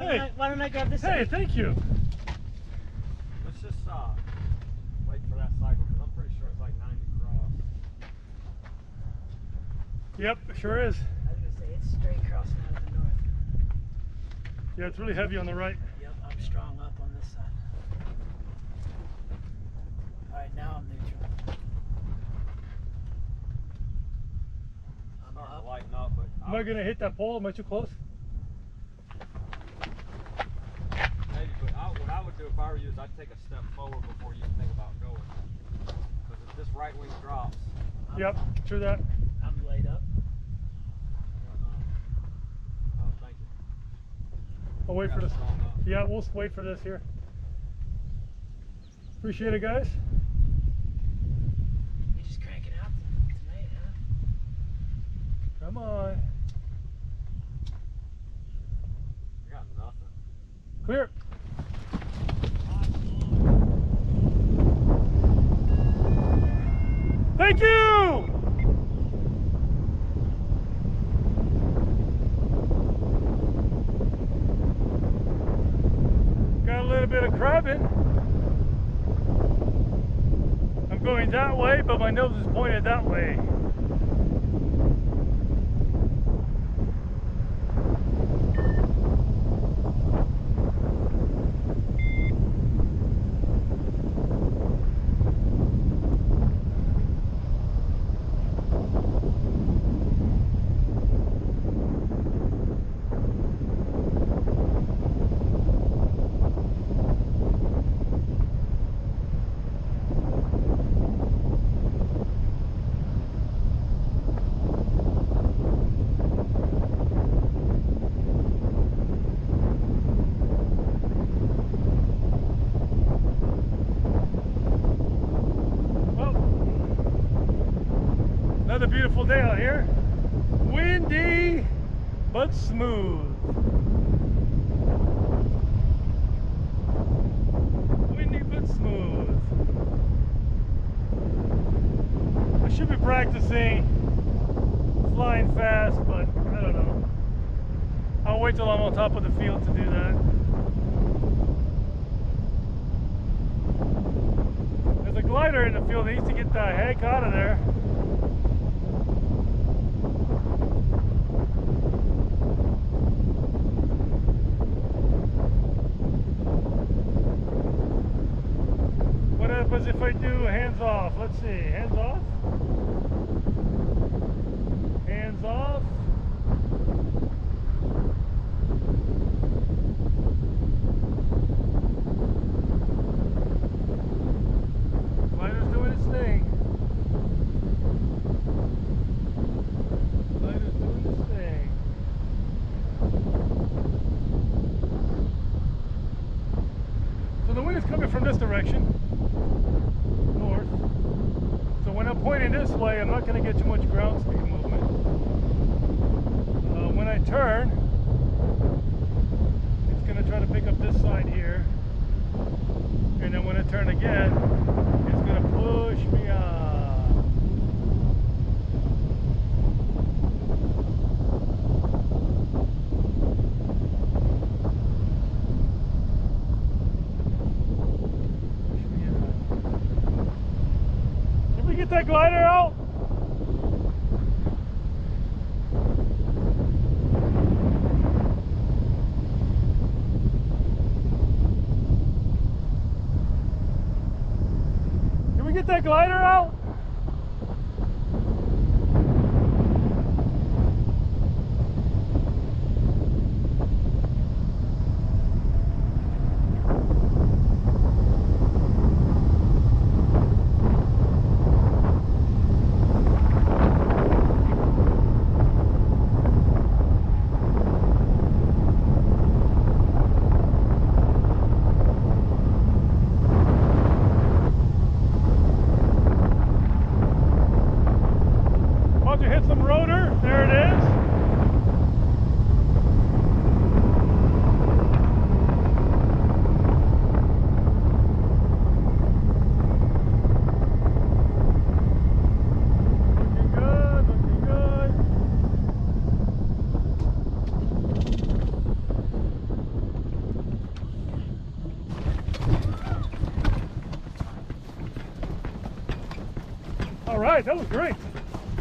Why don't I grab this? Hey, thank you. Let's just wait for that cycle because I'm pretty sure it's like 90 cross. Yep, sure is. I was gonna say it's straight crossing out of the north. Yeah, it's really heavy on the right. Yep, I'm strong up on this side. All right, now I'm neutral. I'm Starting up. to lighten up, but Am I gonna hit that pole? Am I too close? maybe. But what I would do if I were you is I'd take a step forward before you think about going. Because if this right wing drops, Yep, true that. I'm laid up. oh, thank you. I'll wait for this. Strong up. Yeah, we'll wait for this here. Appreciate it, guys. You just cranking out tonight, huh? Come on. I got nothing. Clear. Thank you! Got a little bit of crabbing. I'm going that way, but my nose is pointed that way. Another beautiful day out here. Windy, but smooth. Windy, but smooth. I should be practicing flying fast, but I don't know. I'll wait till I'm on top of the field to do that. There's a glider in the field that needs to get the heck out of there. What happens if I do hands off? Let's see, hands off? Hands off. Glider's doing its thing. Glider's doing its thing. So the wind is coming from this direction, north. So when I'm pointing this way, I'm not going to get too much ground speed movement. When I turn, it's going to try to pick up this side here. And then when I turn again, it's going to push me out. Did we get that glider out? Did we get that glider out? right, that was great.